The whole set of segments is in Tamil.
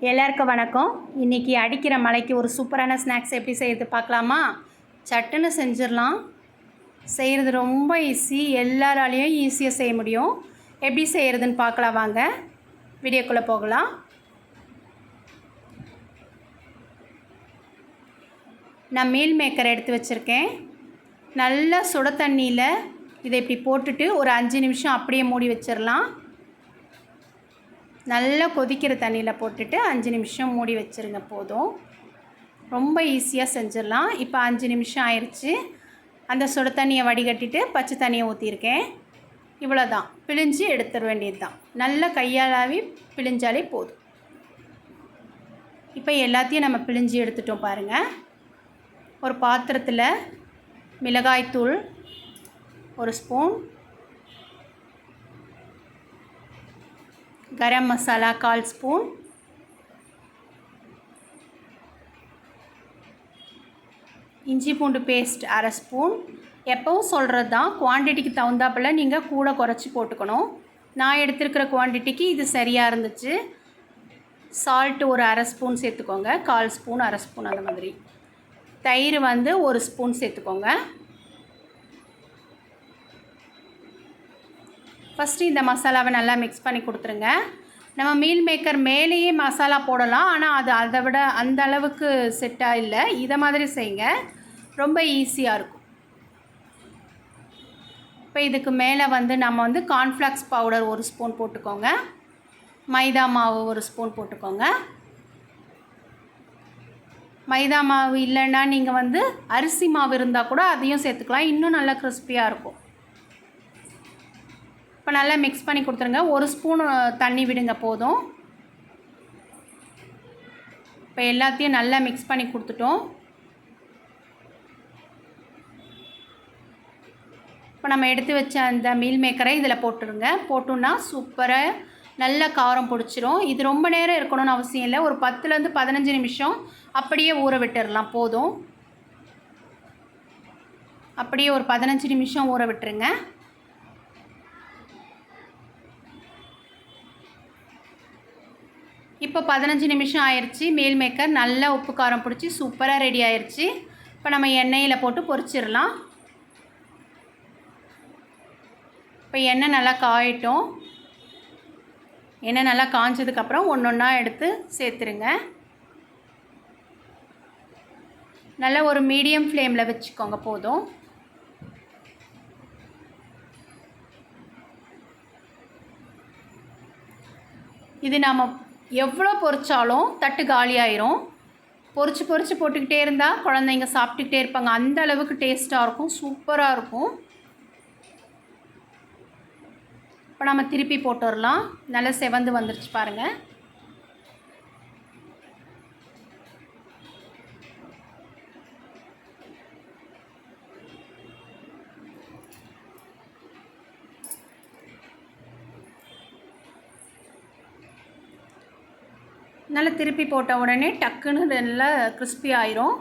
எல்லாருக்கும் வணக்கம். இன்றைக்கி அடிக்கிற மழைக்கு ஒரு சூப்பரான ஸ்நாக்ஸ் எப்படி செய்கிறது பார்க்கலாமா? சட்டுன்னு செஞ்சிடலாம். செய்கிறது ரொம்ப ஈஸி, எல்லாராலையும் ஈஸியாக செய்ய முடியும். எப்படி செய்கிறதுன்னு பார்க்கலாம் வாங்க, வீடியோக்குள்ளே போகலாம். நான் மீல் மேக்கர் எடுத்து வச்சுருக்கேன். நல்லா சுட தண்ணியில் இதை இப்படி போட்டுட்டு ஒரு 5 நிமிஷம் அப்படியே மூடி வச்சிடலாம். நல்லா கொதிக்கிற தண்ணியில் போட்டுட்டு 5 நிமிஷம் மூடி வச்சுருங்க, போதும். ரொம்ப ஈஸியாக செஞ்சிடலாம். இப்போ 5 நிமிஷம் ஆயிடுச்சு. அந்த சுட தண்ணியை வடிகட்டிட்டு பச்சை தண்ணியை ஊற்றிருக்கேன். இவ்வளோதான், பிழிஞ்சு எடுத்துட வேண்டியது தான். நல்லா கையாளாவி பிழிஞ்சாலே போதும். இப்போ எல்லாத்தையும் நம்ம பிழிஞ்சு எடுத்துட்டோம் பாருங்கள். ஒரு பாத்திரத்தில் மிளகாய்த்தூள் 1 ஸ்பூன், கரம் மசாலா 1/4 ஸ்பூன், இஞ்சி பூண்டு பேஸ்ட் 1/2 ஸ்பூன். எப்போவும் சொல்கிறது தான், குவான்டிட்டிக்கு தகுந்தாப்பில் நீங்கள் கூட குறைச்சி போட்டுக்கணும். நான் எடுத்துருக்கிற குவான்டிட்டிக்கு இது சரியாக இருந்துச்சு. சால்ட்டு ஒரு 1/2 ஸ்பூன் சேர்த்துக்கோங்க, 1/4 ஸ்பூன் 1/2 ஸ்பூன் அந்த மாதிரி. தயிர் 1 ஸ்பூன் சேர்த்துக்கோங்க. ஃபஸ்ட்டு இந்த மசாலாவை நல்லா மிக்ஸ் பண்ணி கொடுத்துருங்க. நம்ம மீல் மேக்கர் மேலேயே மசாலா போடலாம், ஆனால் அது அதை விட அந்த அளவுக்கு செட்டாக இல்லை. இதை மாதிரி செய்யுங்க, ரொம்ப ஈஸியாக இருக்கும். இப்போ இதுக்கு மேலே நம்ம கார்ன்ஃப்ளாக்ஸ் பவுடர் 1 ஸ்பூன் போட்டுக்கோங்க. மைதா மாவு 1 ஸ்பூன் போட்டுக்கோங்க. மைதா மாவு இல்லைன்னா நீங்கள் அரிசி மாவு இருந்தால் கூட அதையும் சேர்த்துக்கலாம், இன்னும் நல்லா கிறிஸ்பியாக இருக்கும். இப்போ நல்லா மிக்ஸ் பண்ணி கொடுத்துருங்க. 1 ஸ்பூன் தண்ணி விடுங்க, போதும். இப்போ எல்லாத்தையும் நல்லா மிக்ஸ் பண்ணி கொடுத்துட்டோம். இப்போ நம்ம எடுத்து வச்ச அந்த மீல் மேக்கரை இதில் போட்டுருங்க. போட்டோன்னா சூப்பராக நல்ல காரம் பிடிச்சிரும். இது ரொம்ப நேரம் இருக்கணும்னு அவசியம் இல்லை. ஒரு 10லேருந்து 15 நிமிஷம் அப்படியே ஊற விட்டுடலாம், போதும். அப்படியே ஒரு 15 நிமிஷம் ஊற விட்டுருங்க. இப்போ 15 நிமிஷம் ஆயிடுச்சு. மீல் மேக்கர் நல்லா உப்பு காரம் பிடிச்சி சூப்பராக ரெடி ஆயிடுச்சு. இப்போ நம்ம எண்ணெயில் போட்டு பொரிச்சிடலாம். இப்போ எண்ணெய் நல்லா காயட்டும். எண்ணெய் நல்லா காஞ்சதுக்கப்புறம் ஒன்றா எடுத்து சேர்த்துருங்க. நல்லா ஒரு மீடியம் ஃப்ளேமில் வச்சுக்கோங்க, போதும். இது நாம் எவ்வளோ பொரிச்சாலும் தட்டு காலியாயிரும். பொரிச்சு போட்டுக்கிட்டே இருந்தால் குழந்தைங்க சாப்பிட்டுக்கிட்டே இருப்பாங்க. அந்த அளவுக்கு டேஸ்ட்டாக இருக்கும், சூப்பராக இருக்கும். இப்போ நம்ம திருப்பி போட்டுடலாம். நல்லா செவந்து வந்துருச்சு பாருங்கள். நல்லா திருப்பி போட்ட உடனே டக்குன்னு நல்லா கிறிஸ்பி ஆயிரும்.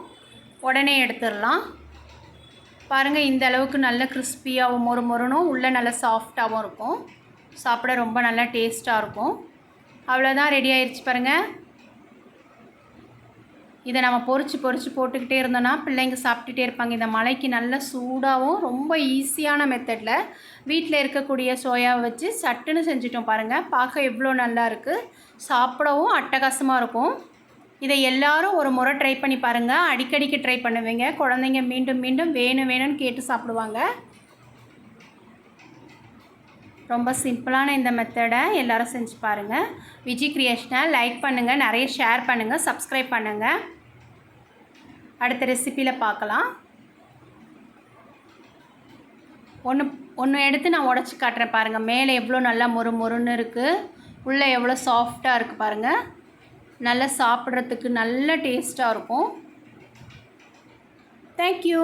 உடனே எடுத்துடலாம். பாருங்கள், இந்த அளவுக்கு நல்ல கிறிஸ்பியாகவும் மொறுமொறுனும் உள்ளே நல்லா சாஃப்டாகவும் இருக்கும். சாப்பிட ரொம்ப நல்லா டேஸ்ட்டாக இருக்கும். அவ்வளோதான், ரெடி ஆயிடுச்சு பாருங்கள். இதை நம்ம பொரிச்சு போட்டுக்கிட்டே இருந்தோன்னா பிள்ளைங்க சாப்பிட்டுட்டே இருப்பாங்க. இந்த மழைக்கு நல்ல சூடாகவும் ரொம்ப ஈஸியான மெத்தடில் வீட்டில் இருக்கக்கூடிய சோயாவை வச்சு சட்டுன்னு செஞ்சுட்டோம் பாருங்கள். பார்க்க எவ்வளோ நல்லா இருக்குது, சாப்பிடவும் அட்டகாசமாக இருக்கும். இதை எல்லோரும் ஒரு முறை ட்ரை பண்ணி பாருங்கள். அடிக்கடிக்கு ட்ரை பண்ணுவீங்க. குழந்தைங்க மீண்டும் மீண்டும் வேணும்னு கேட்டு சாப்பிடுவாங்க. ரொம்ப சிம்பிளான இந்த மெத்தடை எல்லோரும் செஞ்சு பாருங்கள். விஜி கிரியேஷனை லைக் பண்ணுங்கள், நிறைய ஷேர் பண்ணுங்கள், சப்ஸ்கிரைப் பண்ணுங்கள். அடுத்த ரெசிப்பியில் பார்க்கலாம். ஒன்று எடுத்து நான் உடச்சி காட்டுறேன் பாருங்கள். மேலே எவ்வளோ நல்லா மொறுன்னு இருக்குது, உள்ளே எவ்வளோ சாஃப்டாக இருக்குது பாருங்கள். நல்லா சாப்பிட்றதுக்கு நல்ல டேஸ்ட்டாக இருக்கும். தேங்க்யூ.